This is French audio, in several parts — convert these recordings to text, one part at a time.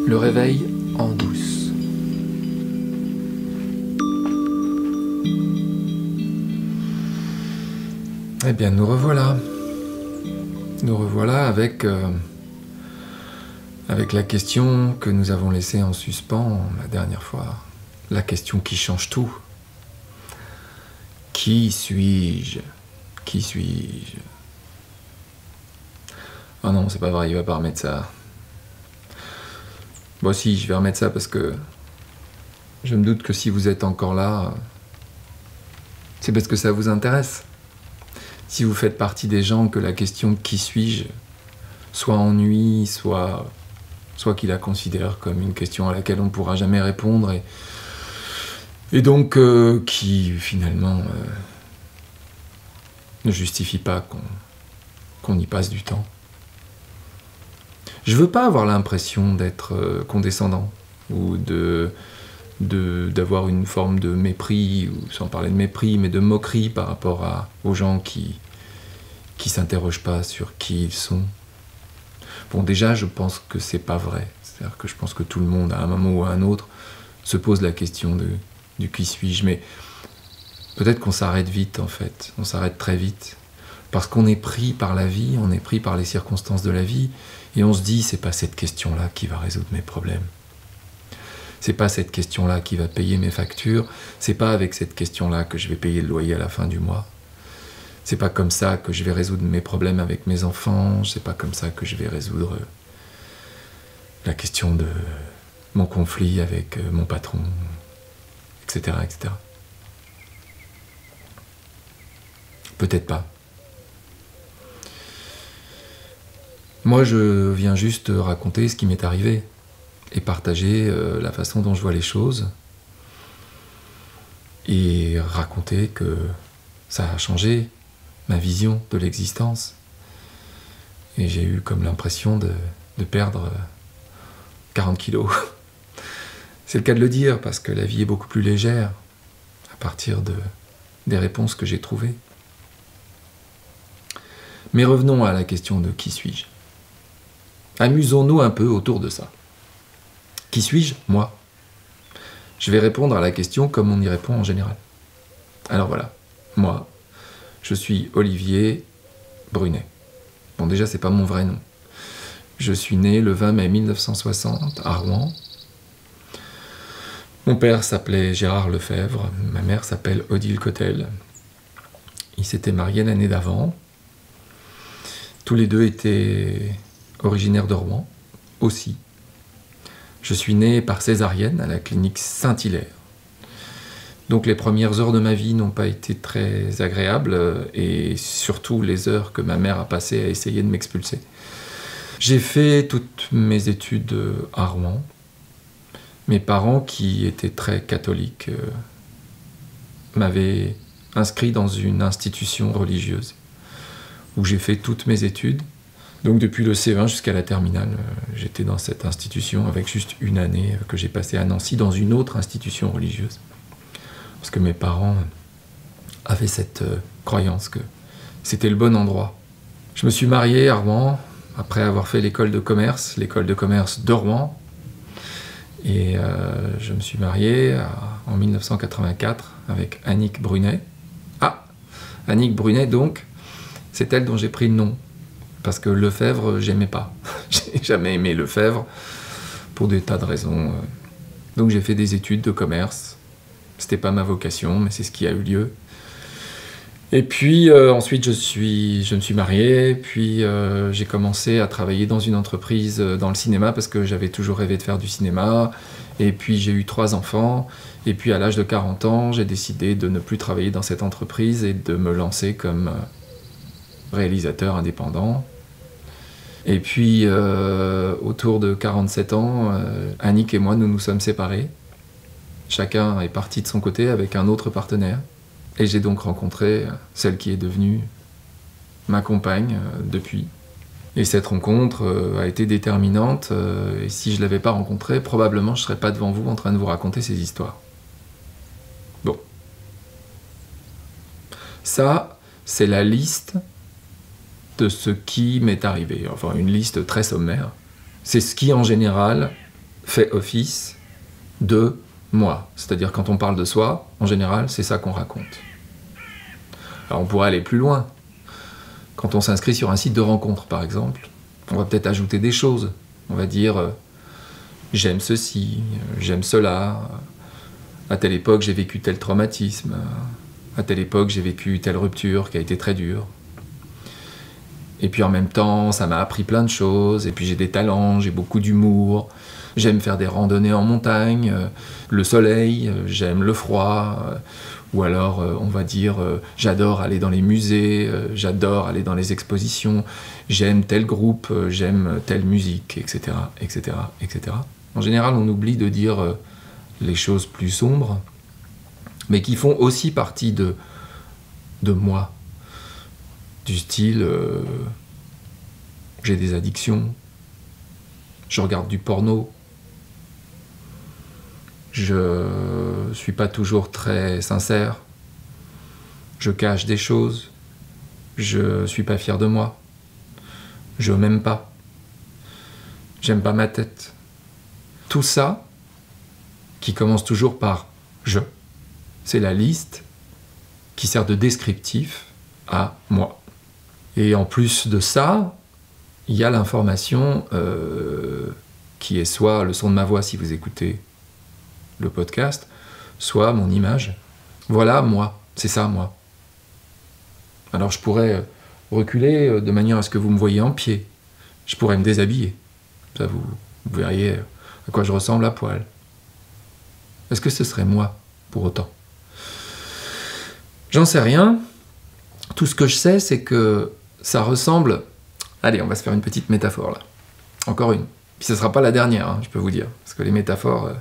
Le réveil en douce. Eh bien, nous revoilà. Nous revoilà avec la question que nous avons laissée en suspens la dernière fois. La question qui change tout. Qui suis-je? Qui suis-je? Oh non, c'est pas vrai, il va pas remettre ça. Bon si, je vais remettre ça parce que je me doute que si vous êtes encore là, c'est parce que ça vous intéresse. Si vous faites partie des gens que la question « qui suis-je » soit ennuie, soit qu'ils la considèrent comme une question à laquelle on ne pourra jamais répondre et donc qui finalement ne justifie pas qu'on y passe du temps. Je veux pas avoir l'impression d'être condescendant ou d'avoir une forme de mépris, ou sans parler de mépris, mais de moquerie par rapport aux gens qui s'interrogent pas sur qui ils sont. Bon, déjà, je pense que c'est pas vrai. C'est-à-dire que je pense que tout le monde, à un moment ou à un autre, se pose la question du qui suis-je, mais peut-être qu'on s'arrête vite, en fait. On s'arrête très vite. Parce qu'on est pris par la vie, on est pris par les circonstances de la vie, et on se dit, c'est pas cette question-là qui va résoudre mes problèmes. C'est pas cette question-là qui va payer mes factures, c'est pas avec cette question-là que je vais payer le loyer à la fin du mois. C'est pas comme ça que je vais résoudre mes problèmes avec mes enfants, c'est pas comme ça que je vais résoudre la question de mon conflit avec mon patron, etc., etc. Peut-être pas. Moi, je viens juste raconter ce qui m'est arrivé et partager la façon dont je vois les choses et raconter que ça a changé ma vision de l'existence. Et j'ai eu comme l'impression de perdre 40 kilos. C'est le cas de le dire, parce que la vie est beaucoup plus légère à partir des réponses que j'ai trouvées. Mais revenons à la question de qui suis-je. Amusons-nous un peu autour de ça. Qui suis-je? Moi. Je vais répondre à la question comme on y répond en général. Alors voilà, moi, je suis Olivier Brunet. Bon, déjà, c'est pas mon vrai nom. Je suis né le 20 mai 1960 à Rouen. Mon père s'appelait Gérard Lefebvre, ma mère s'appelle Odile Cotel. Ils s'étaient mariés l'année d'avant. Tous les deux étaient originaires de Rouen, aussi. Je suis né par césarienne à la clinique Saint-Hilaire. Donc les premières heures de ma vie n'ont pas été très agréables, et surtout les heures que ma mère a passées à essayer de m'expulser. J'ai fait toutes mes études à Rouen. Mes parents, qui étaient très catholiques, m'avaient inscrit dans une institution religieuse où j'ai fait toutes mes études. Donc depuis le CE1 jusqu'à la terminale, j'étais dans cette institution avec juste une année que j'ai passée à Nancy dans une autre institution religieuse. Parce que mes parents avaient cette croyance que c'était le bon endroit. Je me suis marié à Rouen après avoir fait l'école de commerce de Rouen. Et je me suis marié en 1984 avec Annick Brunet. Ah, Annick Brunet donc, c'est elle dont j'ai pris le nom. Parce que Lefebvre, j'aimais pas. J'ai jamais aimé Lefebvre, pour des tas de raisons. Donc j'ai fait des études de commerce. C'était pas ma vocation, mais c'est ce qui a eu lieu. Et puis ensuite, je me suis marié, puis j'ai commencé à travailler dans une entreprise dans le cinéma, parce que j'avais toujours rêvé de faire du cinéma. Et puis j'ai eu 3 enfants, et puis à l'âge de 40 ans, j'ai décidé de ne plus travailler dans cette entreprise et de me lancer comme réalisateur indépendant. Et puis, autour de 47 ans, Annick et moi, nous nous sommes séparés. Chacun est parti de son côté avec un autre partenaire. Et j'ai donc rencontré celle qui est devenue ma compagne depuis. Et cette rencontre a été déterminante. Et si je ne l'avais pas rencontrée, probablement je ne serais pas devant vous en train de vous raconter ces histoires. Bon. Ça, c'est la liste de ce qui m'est arrivé. Enfin, une liste très sommaire. C'est ce qui, en général, fait office de moi. C'est-à-dire quand on parle de soi, en général, c'est ça qu'on raconte. Alors on pourrait aller plus loin. Quand on s'inscrit sur un site de rencontre, par exemple, on va peut-être ajouter des choses. On va dire j'aime ceci, j'aime cela, à telle époque j'ai vécu tel traumatisme, à telle époque j'ai vécu telle rupture qui a été très dure. Et puis en même temps, ça m'a appris plein de choses, et puis j'ai des talents, j'ai beaucoup d'humour, j'aime faire des randonnées en montagne, le soleil, j'aime le froid, ou alors on va dire j'adore aller dans les musées, j'adore aller dans les expositions, j'aime tel groupe, j'aime telle musique, etc., etc., etc. En général, on oublie de dire les choses plus sombres, mais qui font aussi partie de moi. Du style, j'ai des addictions, je regarde du porno, je suis pas toujours très sincère, je cache des choses, je suis pas fier de moi, je m'aime pas, j'aime pas ma tête. Tout ça, qui commence toujours par « je », c'est la liste qui sert de descriptif à moi. Et en plus de ça, il y a l'information qui est soit le son de ma voix si vous écoutez le podcast, soit mon image. Voilà moi, c'est ça moi. Alors je pourrais reculer de manière à ce que vous me voyez en pied. Je pourrais me déshabiller. Ça vous verriez à quoi je ressemble à poil. Est-ce que ce serait moi pour autant ? J'en sais rien. Tout ce que je sais, c'est que ça ressemble... Allez, on va se faire une petite métaphore, là. Encore une. Puis ce ne sera pas la dernière, hein, je peux vous dire. Parce que les métaphores,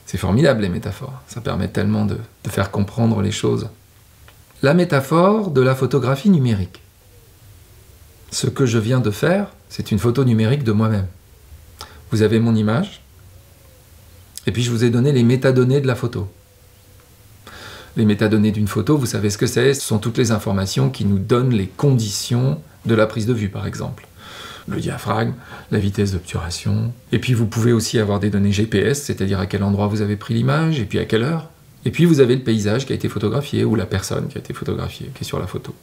c'est formidable, les métaphores. Ça permet tellement de faire comprendre les choses. La métaphore de la photographie numérique. Ce que je viens de faire, c'est une photo numérique de moi-même. Vous avez mon image, et puis je vous ai donné les métadonnées de la photo. Les métadonnées d'une photo, vous savez ce que c'est, ce sont toutes les informations qui nous donnent les conditions de la prise de vue, par exemple. Le diaphragme, la vitesse d'obturation. Et puis vous pouvez aussi avoir des données GPS, c'est-à-dire à quel endroit vous avez pris l'image, et puis à quelle heure. Et puis vous avez le paysage qui a été photographié, ou la personne qui a été photographiée, qui est sur la photo.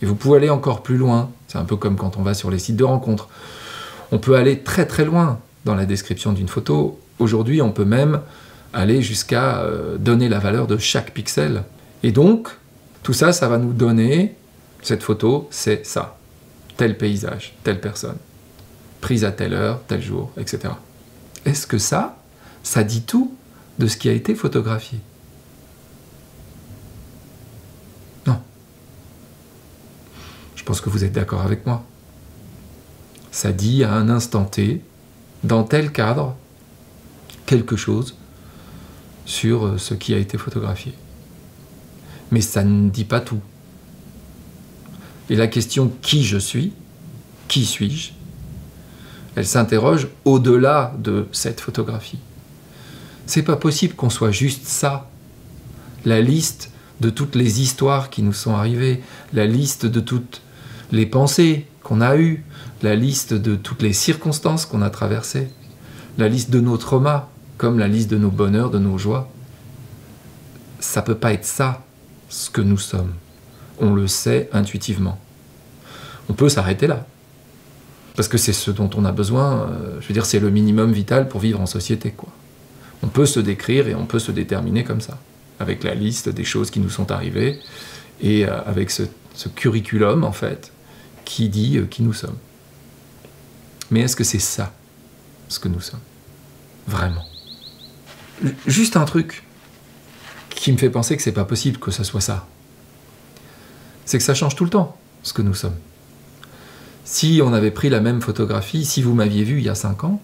Et vous pouvez aller encore plus loin. C'est un peu comme quand on va sur les sites de rencontres. On peut aller très très loin dans la description d'une photo. Aujourd'hui, on peut même aller jusqu'à donner la valeur de chaque pixel. Et donc, tout ça, ça va nous donner, cette photo, c'est ça. Tel paysage, telle personne, prise à telle heure, tel jour, etc. Est-ce que ça dit tout de ce qui a été photographié ? Non. Je pense que vous êtes d'accord avec moi. Ça dit à un instant T, dans tel cadre, quelque chose sur ce qui a été photographié. Mais ça ne dit pas tout. Et la question « qui je suis ?» qui suis-je ? Elle s'interroge au-delà de cette photographie. C'est pas possible qu'on soit juste ça. La liste de toutes les histoires qui nous sont arrivées, la liste de toutes les pensées qu'on a eues, la liste de toutes les circonstances qu'on a traversées, la liste de nos traumas, comme la liste de nos bonheurs, de nos joies. Ça peut pas être ça, ce que nous sommes. On le sait intuitivement. On peut s'arrêter là. Parce que c'est ce dont on a besoin, je veux dire, c'est le minimum vital pour vivre en société, quoi. On peut se décrire et on peut se déterminer comme ça, avec la liste des choses qui nous sont arrivées, et avec ce curriculum, en fait, qui dit qui nous sommes. Mais est-ce que c'est ça, ce que nous sommes ? Vraiment. Juste un truc qui me fait penser que c'est pas possible que ça soit ça. C'est que ça change tout le temps, ce que nous sommes. Si on avait pris la même photographie, si vous m'aviez vu il y a 5 ans,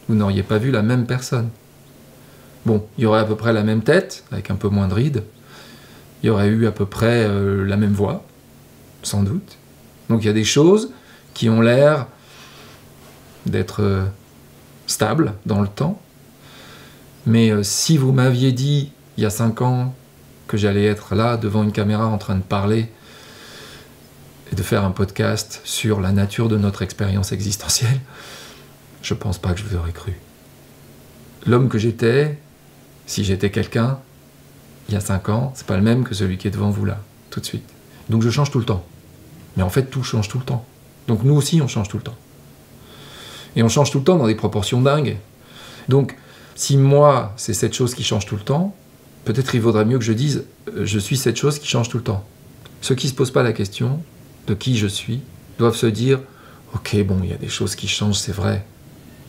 vous n'auriez pas vu la même personne. Bon, il y aurait à peu près la même tête, avec un peu moins de rides. Il y aurait eu à peu près la même voix, sans doute. Donc il y a des choses qui ont l'air d'être stables dans le temps. Mais si vous m'aviez dit, il y a 5 ans, que j'allais être là, devant une caméra, en train de parler, et de faire un podcast sur la nature de notre expérience existentielle, je pense pas que je vous aurais cru. L'homme que j'étais, si j'étais quelqu'un, il y a 5 ans, c'est pas le même que celui qui est devant vous là, tout de suite. Donc je change tout le temps. Mais en fait, tout change tout le temps. Donc nous aussi, on change tout le temps. Et on change tout le temps dans des proportions dingues. Donc, si moi, c'est cette chose qui change tout le temps, peut-être il vaudrait mieux que je dise « je suis cette chose qui change tout le temps ». Ceux qui ne se posent pas la question de qui je suis doivent se dire « ok, bon, il y a des choses qui changent, c'est vrai.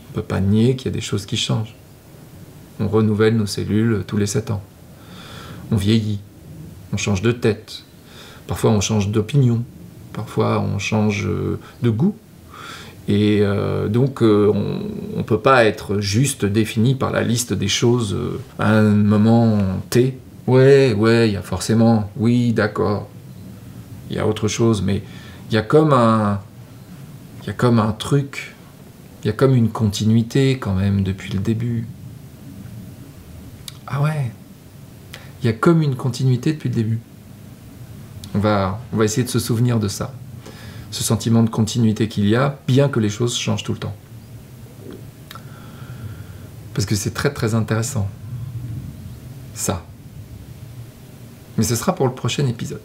On ne peut pas nier qu'il y a des choses qui changent. On renouvelle nos cellules tous les 7 ans. On vieillit. On change de tête. Parfois, on change d'opinion. Parfois, on change de goût. Et donc, on ne peut pas être juste défini par la liste des choses à un moment T. Ouais, il y a forcément, oui, d'accord. Il y a autre chose, mais il y a comme un truc, il y a comme une continuité quand même depuis le début. Ah ouais, il y a comme une continuité depuis le début. On va essayer de se souvenir de ça. Ce sentiment de continuité qu'il y a, bien que les choses changent tout le temps. Parce que c'est très très intéressant. Ça. Mais ce sera pour le prochain épisode.